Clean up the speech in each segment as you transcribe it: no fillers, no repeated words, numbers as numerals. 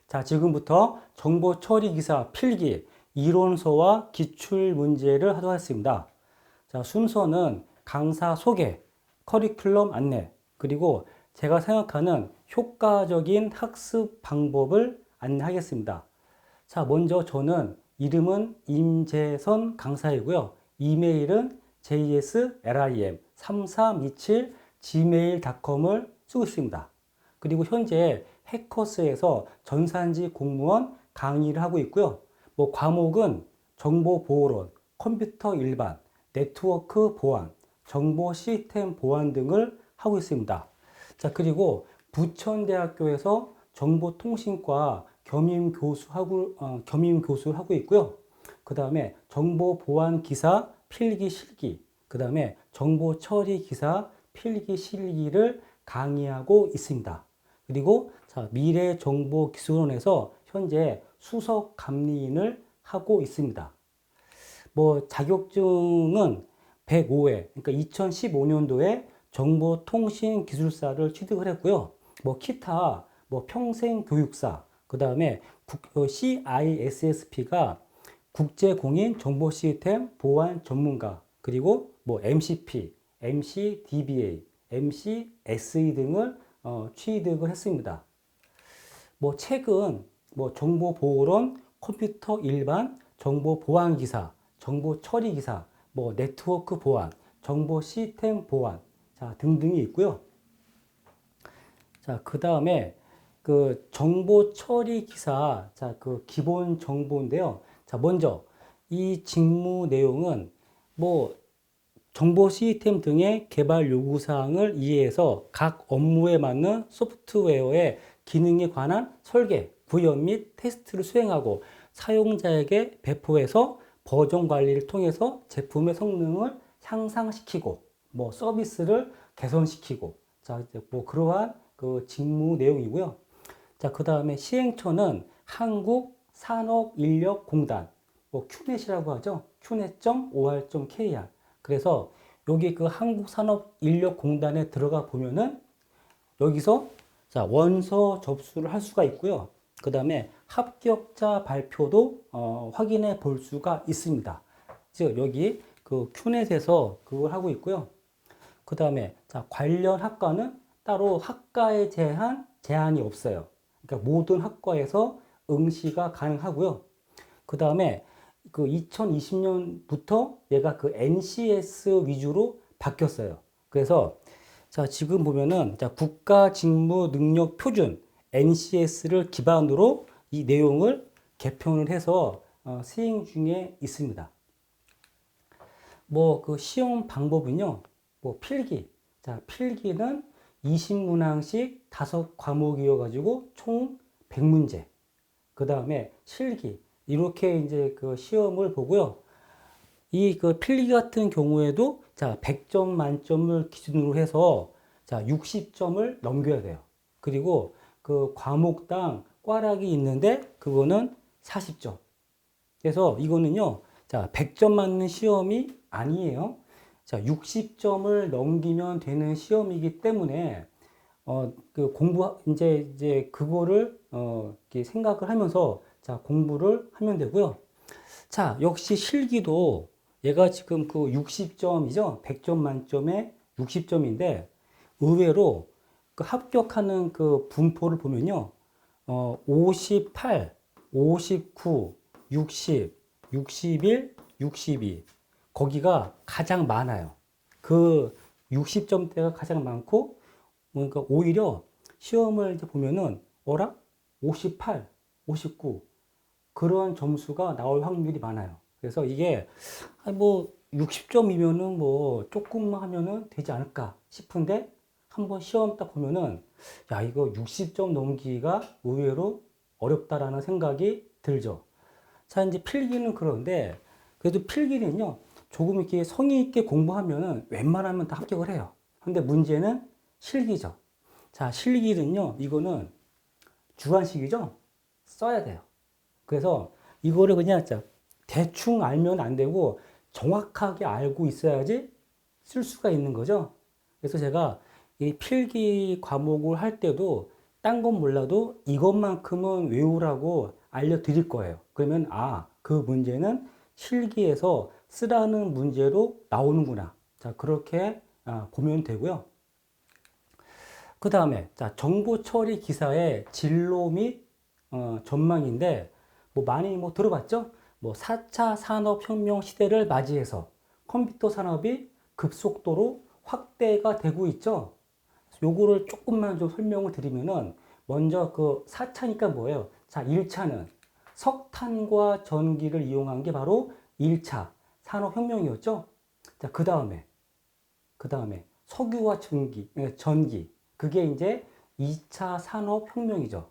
자, 지금부터 정보 처리 기사 필기 이론서와 기출 문제를 하도록 하겠습니다. 자, 순서는 강사 소개, 커리큘럼 안내, 그리고 제가 생각하는 효과적인 학습 방법을 안내하겠습니다. 자, 먼저 저는 이름은 임재선 강사이고요. 이메일은 jslim3327 gmail.com을 쓰고 있습니다. 그리고 현재 해커스에서 전산지 공무원 강의를 하고 있고요. 뭐 과목은 정보보호론, 컴퓨터 일반, 네트워크 보안, 정보 시스템 보안 등을 하고 있습니다. 자, 그리고 부천대학교에서 정보통신과 겸임 교수를 하고 있고요. 그 다음에 정보 보안 기사 필기 실기, 그 다음에 정보 처리 기사 필기 실기를 강의하고 있습니다. 그리고 자, 미래정보기술원에서 현재 수석 감리인을 하고 있습니다. 뭐 자격증은 105회, 그러니까 2015년도에 정보통신기술사를 취득을 했고요. 뭐 기타, 뭐 평생교육사, 그 다음에 CISSP가 국제공인 정보시스템 보안 전문가, 그리고 뭐 MCP, MCDBA, MCSE 등을 취득을 했습니다. 뭐 책은 뭐 정보보호론, 컴퓨터 일반, 정보보안기사, 정보처리기사, 뭐 네트워크 보안, 정보 시스템 보안, 자, 등등이 있고요. 자, 그 다음에 그 정보 처리 기사, 자, 그 기본 정보인데요. 자, 먼저 이 직무 내용은 뭐 정보 시스템 등의 개발 요구사항을 이해해서 각 업무에 맞는 소프트웨어의 기능에 관한 설계, 구현 및 테스트를 수행하고 사용자에게 배포해서 버전 관리를 통해서 제품의 성능을 향상시키고 뭐 서비스를 개선시키고, 자, 뭐 그러한 그 직무 내용이고요. 자, 그 다음에 시행처는 한국산업인력공단, 뭐 큐넷이라고 하죠. 큐넷.or.kr. 그래서 여기 그 한국산업인력공단에 들어가 보면은 여기서 자, 원서 접수를 할 수가 있고요. 그 다음에 합격자 발표도 확인해 볼 수가 있습니다. 즉 여기 그 큐넷에서 그걸 하고 있고요. 그 다음에 자, 관련 학과는 따로 학과에 대한 제한이 없어요. 그러니까 모든 학과에서 응시가 가능하고요. 그 다음에 그 2020년부터 얘가 그 NCS 위주로 바뀌었어요. 그래서 자, 지금 보면은 자, 국가직무능력표준 NCS를 기반으로 이 내용을 개편을 해서 시행 중에 있습니다. 뭐 그 시험 방법은요. 뭐 필기. 자, 필기는 20문항씩 5과목이어 가지고 총 100문제. 그 다음에 실기. 이렇게 이제 그 시험을 보고요. 이 그 필기 같은 경우에도 자, 100점 만점을 기준으로 해서 자, 60점을 넘겨야 돼요. 그리고 그 과목당 꽈락이 있는데 그거는 40점. 그래서 이거는요. 자, 100점 맞는 시험이 아니에요. 자, 60점을 넘기면 되는 시험이기 때문에 그 이제 그거를 이렇게 생각을 하면서 자, 공부를 하면 되고요. 자, 역시 실기도 얘가 지금 그 60점이죠. 100점 만점에 60점인데 의외로 그 합격하는 그 분포를 보면요. 58, 59, 60, 61, 62. 거기가 가장 많아요. 그 60점대가 가장 많고, 그러니까 오히려 시험을 이제 보면은, 58, 59. 그런 점수가 나올 확률이 많아요. 그래서 이게, 뭐, 60점이면은 뭐, 조금만 하면은 되지 않을까 싶은데, 한번 시험 딱 보면은, 야, 이거 60점 넘기기가 의외로 어렵다라는 생각이 들죠. 자, 이제 필기는 그런데, 그래도 필기는요, 조금 이렇게 성의 있게 공부하면은 웬만하면 다 합격을 해요. 근데 문제는 실기죠. 자, 실기는요, 이거는 주관식이죠? 써야 돼요. 그래서 이거를 그냥 대충 알면 안 되고 정확하게 알고 있어야지 쓸 수가 있는 거죠. 그래서 제가 이 필기 과목을 할 때도 딴 건 몰라도 이것만큼은 외우라고 알려드릴 거예요. 그러면 그 문제는 실기에서 쓰라는 문제로 나오는구나. 자, 그렇게 보면 되고요. 그 다음에 자, 정보 처리 기사의 진로 및 전망인데 뭐 많이 뭐 들어봤죠? 뭐 4차 산업혁명 시대를 맞이해서 컴퓨터 산업이 급속도로 확대가 되고 있죠. 요거를 조금만 좀 설명을 드리면은 먼저 그 4차니까 뭐예요? 자, 1차는 석탄과 전기를 이용한 게 바로 1차 산업혁명이었죠. 자, 그 다음에 석유와 전기. 그게 이제 2차 산업혁명이죠.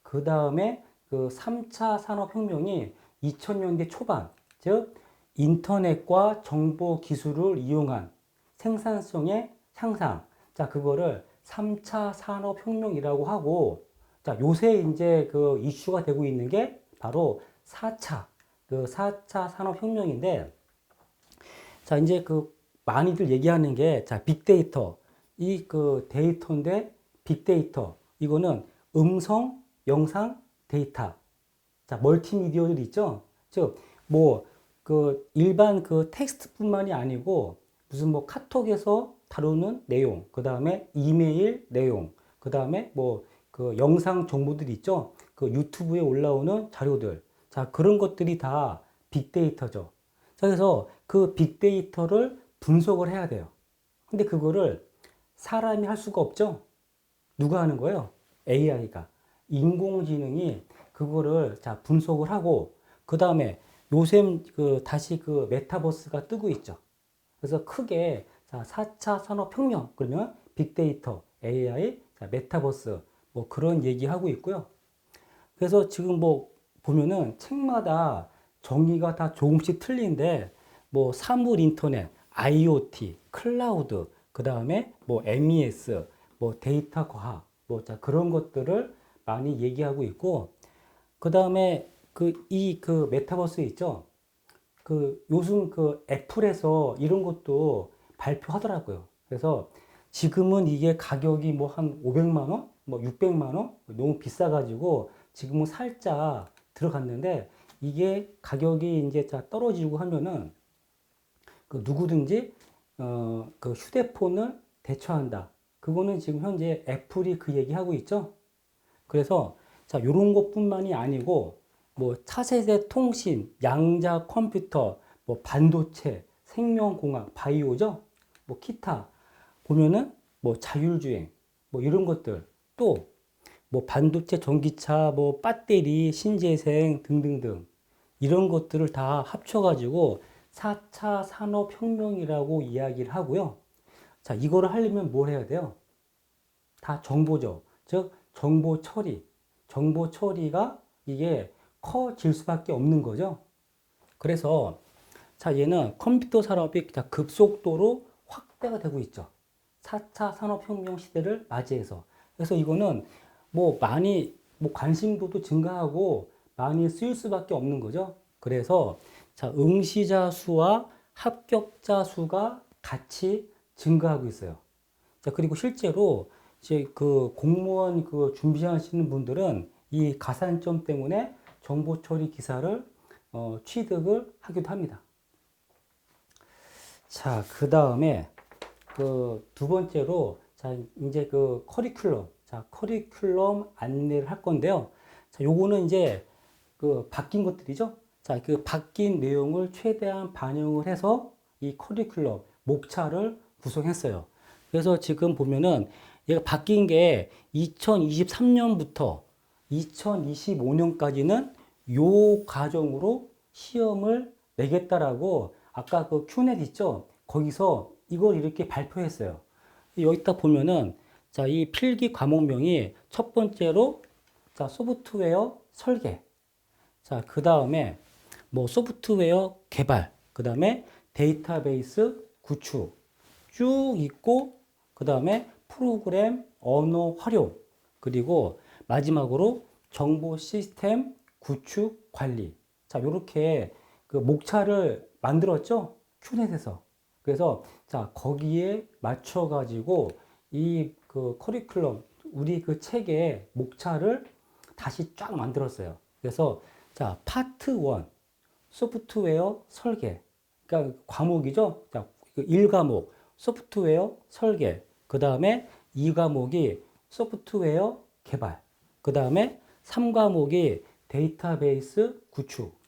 그 다음에 그 3차 산업혁명이 2000년대 초반, 즉, 인터넷과 정보 기술을 이용한 생산성의 향상. 자, 그거를 3차 산업혁명이라고 하고, 자, 요새 이제 그 이슈가 되고 있는 게 바로 4차, 그 4차 산업혁명인데, 자, 이제 그 많이들 얘기하는 게, 자, 빅데이터. 이 그 데이터인데, 빅데이터. 이거는 음성, 영상, 데이터. 자, 멀티미디어들 있죠? 즉, 뭐, 그 일반 그 텍스트뿐만이 아니고, 무슨 뭐 카톡에서 다루는 내용, 그 다음에 이메일 내용, 그 다음에 뭐 그 영상 정보들 있죠? 그 유튜브에 올라오는 자료들. 자, 그런 것들이 다 빅데이터죠. 자, 그래서 그 빅데이터를 분석을 해야 돼요. 근데 그거를 사람이 할 수가 없죠? 누가 하는 거예요? AI가. 인공지능이 그거를 자, 분석을 하고, 그 다음에 요새 그 다시 그 메타버스가 뜨고 있죠. 그래서 크게 자, 4차 산업혁명, 그러면 빅데이터, AI, 자, 메타버스, 뭐 그런 얘기하고 있고요. 그래서 지금 뭐 보면은 책마다 정의가 다 조금씩 틀린데 뭐 사물 인터넷, IoT, 클라우드, 그 다음에 뭐 MES, 뭐 데이터 과학, 뭐 자, 그런 것들을 많이 얘기하고 있고 그 다음에 그 메타버스 있죠? 그 요즘 그 애플에서 이런 것도 발표하더라고요. 그래서 지금은 이게 가격이 뭐 한 500만 원, 뭐 600만 원 너무 비싸가지고 지금은 살짝 들어갔는데 이게 가격이 이제 자 떨어지고 하면은 그 누구든지 그 휴대폰을 대처한다. 그거는 지금 현재 애플이 그 얘기하고 있죠. 그래서 자, 요런 것뿐만이 아니고 뭐 차세대 통신, 양자 컴퓨터, 뭐 반도체, 생명공학, 바이오죠. 뭐 기타 보면은 뭐 자율주행, 뭐 이런 것들 또 뭐 반도체, 전기차, 뭐 배터리, 신재생 등등등 이런 것들을 다 합쳐가지고 4차 산업혁명이라고 이야기를 하고요. 자, 이거를 하려면 뭘 해야 돼요? 다 정보죠. 즉, 정보 처리. 정보 처리가 이게 커질 수밖에 없는 거죠. 그래서, 자, 얘는 컴퓨터 산업이 급속도로 확대가 되고 있죠. 4차 산업혁명 시대를 맞이해서. 그래서 이거는 뭐 많이, 뭐 관심도도 증가하고 많이 쓰일 수밖에 없는 거죠. 그래서, 자, 응시자 수와 합격자 수가 같이 증가하고 있어요. 자, 그리고 실제로 이제 그 공무원 그 준비하시는 분들은 이 가산점 때문에 정보 처리 기사를 취득을 하기도 합니다. 자, 그 다음에 그 두 번째로 자, 이제 그 커리큘럼. 자, 커리큘럼 안내를 할 건데요. 자, 요거는 이제 그 바뀐 것들이죠. 자, 그 바뀐 내용을 최대한 반영을 해서 이 커리큘럼 목차를 구성했어요. 그래서 지금 보면은 얘가 바뀐 게 2023년부터 2025년까지는 요 과정으로 시험을 내겠다라고 아까 그 큐넷 있죠? 거기서 이걸 이렇게 발표했어요. 여기다 보면은 자, 이 필기 과목명이 첫 번째로 자, 소프트웨어 설계. 자, 그 다음에 뭐 소프트웨어 개발, 그 다음에 데이터베이스 구축 쭉 있고, 그 다음에 프로그램 언어 활용, 그리고 마지막으로 정보 시스템 구축 관리. 자, 요렇게 그 목차를 만들었죠? 큐넷에서. 그래서 자, 거기에 맞춰 가지고 이 그 커리큘럼 우리 그 책의 목차를 다시 쫙 만들었어요. 그래서 자, 파트 1 소프트웨어 설계. 그러니까 과목이죠. 자, 1과목 소프트웨어 설계. 그다음에 2과목이 소프트웨어 개발. 그다음에 3과목이 데이터베이스 구축.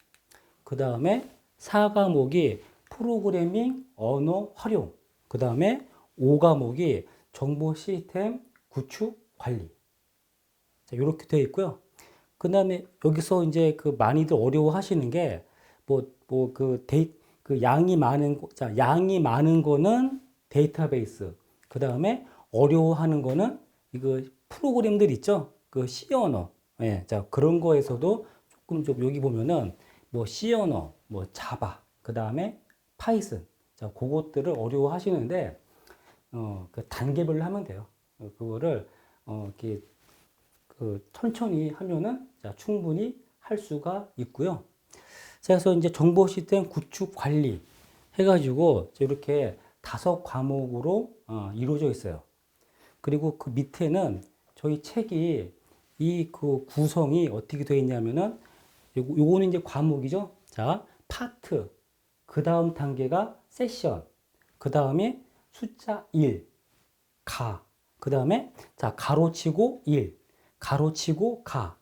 그다음에 4과목이 프로그래밍 언어 활용. 그다음에 5과목이 정보 시스템 구축 관리. 자, 이렇게 되어 있고요. 그 다음에 여기서 이제 그 많이들 어려워 하시는 게, 그 양이 많은, 자, 양이 많은 거는 데이터베이스. 그 다음에 어려워하는 거는 이거 프로그램들 있죠? 그 C 언어. 예, 자, 그런 거에서도 조금 좀 여기 보면은 뭐 C 언어, 뭐 자바, 그 다음에 파이썬. 자, 그것들을 어려워 하시는데, 그 단계별로 하면 돼요. 그거를, 이렇게 천천히 하면은 자, 충분히 할 수가 있고요. 그래서 이제 정보 시스템 구축 관리 해가지고 이렇게 5과목으로 이루어져 있어요. 그리고 그 밑에는 저희 책이 이 그 구성이 어떻게 되어 있냐면은 요거는 이제 과목이죠. 자, 파트. 그 다음 단계가 세션. 그 다음에 숫자 1, 가. 그 다음에 자, 가로치고 1. 가로치고 가.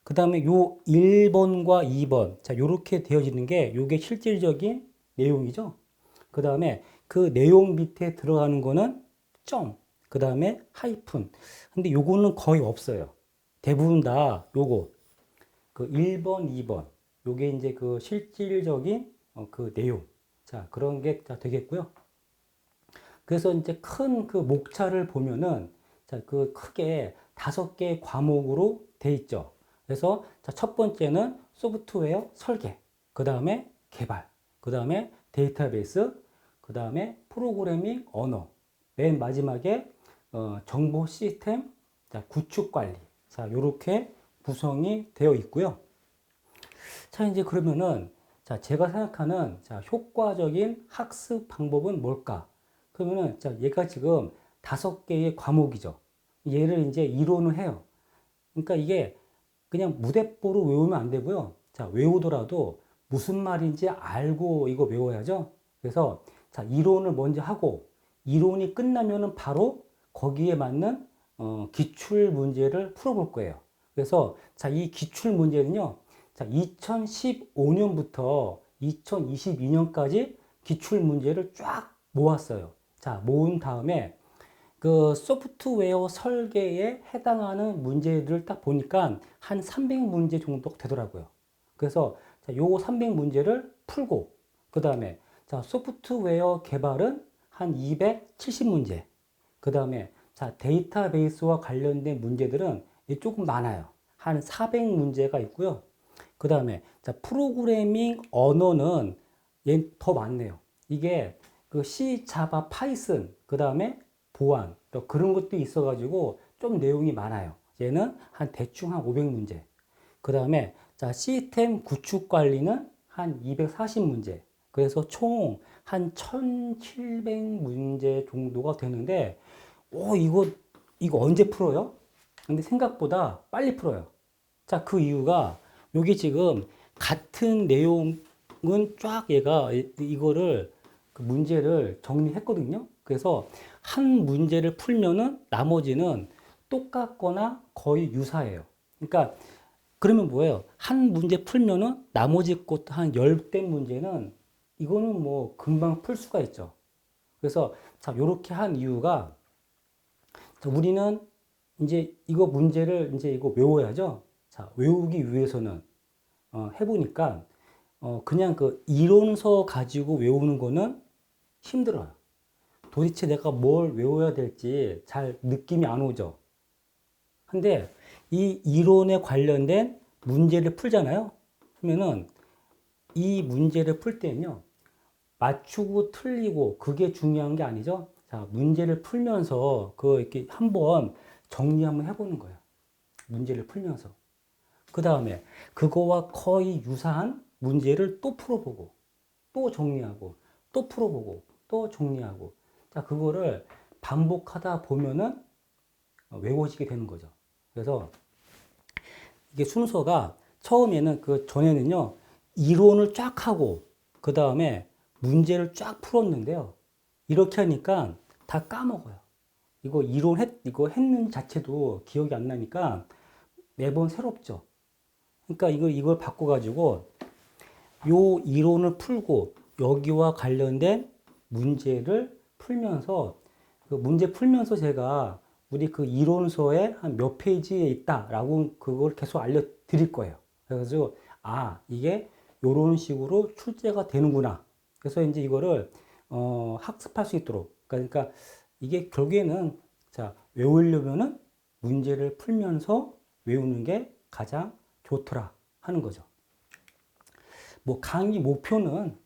그 다음에 요 1번과 2번. 자, 요렇게 되어지는 게 요게 실질적인 내용이죠. 그 다음에 그 내용 밑에 들어가는 거는 점. 그 다음에 하이픈. 근데 요거는 거의 없어요. 대부분 다 요거. 그 1번, 2번. 요게 이제 그 실질적인 그 내용. 자, 그런 게 다 되겠고요. 그래서 이제 큰 그 목차를 보면은 자, 그 크게 5개 과목으로 돼 있죠. 그래서 자, 첫 번째는 소프트웨어 설계, 그 다음에 개발, 그 다음에 데이터베이스, 그 다음에 프로그래밍 언어, 맨 마지막에 정보 시스템 자, 구축 관리. 자, 요렇게 구성이 되어 있고요. 자, 이제 그러면은 자, 제가 생각하는 자, 효과적인 학습 방법은 뭘까? 그러면은 자, 얘가 지금 5개의 과목이죠. 얘를 이제 이론을 해요. 그러니까 이게 그냥 무대뽀로 외우면 안 되고요. 자, 외우더라도 무슨 말인지 알고 이거 외워야죠. 그래서 자, 이론을 먼저 하고 이론이 끝나면은 바로 거기에 맞는 기출 문제를 풀어볼 거예요. 그래서 자, 이 기출 문제는요. 자, 2015년부터 2022년까지 기출 문제를 쫙 모았어요. 자, 모은 다음에 그 소프트웨어 설계에 해당하는 문제들을 딱 보니까 한 300문제 정도 되더라고요. 그래서 자, 요 300문제를 풀고 그 다음에 자, 소프트웨어 개발은 한 270문제. 그 다음에 자, 데이터베이스와 관련된 문제들은 조금 많아요. 한 400문제가 있고요. 그 다음에 자, 프로그래밍 언어는 얘 더 많네요. 이게 그 C, 자바, 파이썬, 그 다음에 보안, 또 그런 것도 있어가지고 좀 내용이 많아요. 얘는 한 대충 한 500문제. 그 다음에 자, 시스템 구축 관리는 한 240문제. 그래서 총 한 1700문제 정도가 되는데, 이거 언제 풀어요? 근데 생각보다 빨리 풀어요. 자, 그 이유가 여기 지금 같은 내용은 쫙 얘가 이거를 그 문제를 정리했거든요. 그래서 한 문제를 풀면은 나머지는 똑같거나 거의 유사해요. 그러니까 그러면 뭐예요? 한 문제 풀면은 나머지 것도 한 10대 문제는 이거는 뭐 금방 풀 수가 있죠. 그래서 자, 요렇게 한 이유가 자, 우리는 이제 이거 문제를 이제 이거 외워야죠. 자, 외우기 위해서는 해보니까 그냥 그 이론서 가지고 외우는 거는 힘들어요. 도대체 내가 뭘 외워야 될지 잘 느낌이 안 오죠. 근데 이 이론에 관련된 문제를 풀잖아요. 그러면은 이 문제를 풀 때는요. 맞추고 틀리고 그게 중요한 게 아니죠. 자, 문제를 풀면서 그 이렇게 한번 정리 한번 해보는 거예요. 문제를 풀면서. 그 다음에 그거와 거의 유사한 문제를 또 풀어보고, 또 정리하고, 또 풀어보고, 또 정리하고. 자, 그거를 반복하다 보면은 외워지게 되는 거죠. 그래서 이게 순서가 처음에는 그 전에는요, 이론을 쫙 하고, 그 다음에 문제를 쫙 풀었는데요. 이렇게 하니까 다 까먹어요. 이거 했는 자체도 기억이 안 나니까 매번 새롭죠. 그러니까 이걸 바꿔가지고 요 이론을 풀고 여기와 관련된 문제를 풀면서 그 문제 풀면서 제가 우리 그 이론서에 한 몇 페이지에 있다라고 그걸 계속 알려드릴 거예요. 그래서 이게 요런 식으로 출제가 되는구나. 그래서 이제 이거를 학습할 수 있도록 그러니까 이게 결국에는 자 외우려면은 문제를 풀면서 외우는 게 가장 좋더라 하는 거죠. 뭐 강의 목표는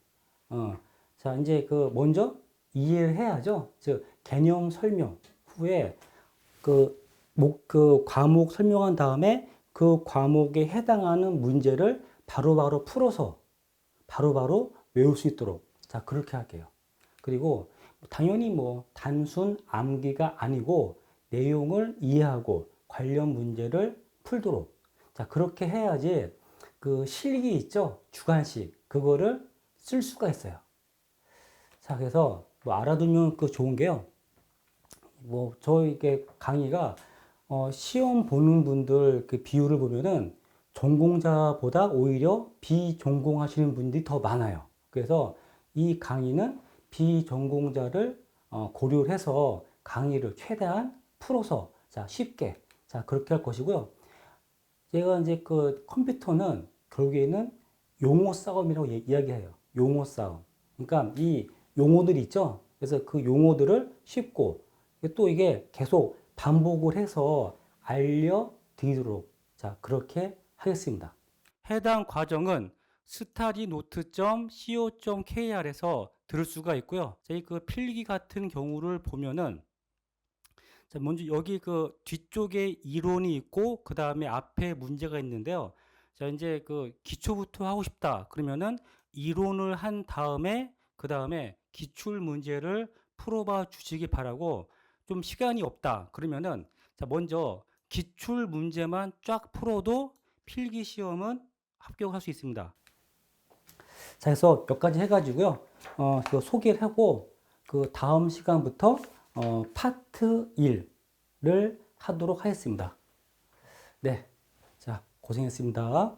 자 이제 그 먼저 이해를 해야죠. 즉 개념 설명 후에 그 과목 설명한 다음에 그 과목에 해당하는 문제를 바로바로 풀어서 바로바로 외울 수 있도록 자 그렇게 할게요. 그리고 당연히 뭐 단순 암기가 아니고 내용을 이해하고 관련 문제를 풀도록 자 그렇게 해야지 그 실기 있죠 주관식 그거를 쓸 수가 있어요. 자 그래서 뭐 알아두면 그 좋은 게요. 뭐 저에게 강의가 시험 보는 분들 그 비율을 보면은 전공자보다 오히려 비전공하시는 분들이 더 많아요. 그래서 이 강의는 비전공자를 고려를 해서 강의를 최대한 풀어서 자 쉽게 자 그렇게 할 것이고요. 제가 이제 그 컴퓨터는 결국에는 용어 싸움이라고 이야기해요. 용어 싸움. 그러니까 이 용어들이 있죠. 그래서 그 용어들을 쉽고 또 이게 계속 반복을 해서 알려드리도록 자 그렇게 하겠습니다. 해당 과정은 studynote.co.kr에서 들을 수가 있고요. 저희 그 필기 같은 경우를 보면은 자, 먼저 여기 그 뒤쪽에 이론이 있고 그 다음에 앞에 문제가 있는데요. 자, 이제 그 기초부터 하고 싶다. 그러면은 이론을 한 다음에 그 다음에 기출 문제를 풀어봐 주시기 바라고 좀 시간이 없다. 그러면은 자, 먼저 기출 문제만 쫙 풀어도 필기 시험은 합격할 수 있습니다. 자, 그래서 몇 가지 해가지고요. 그 소개를 하고 그 다음 시간부터 파트 1를 하도록 하겠습니다. 네. 자, 고생했습니다.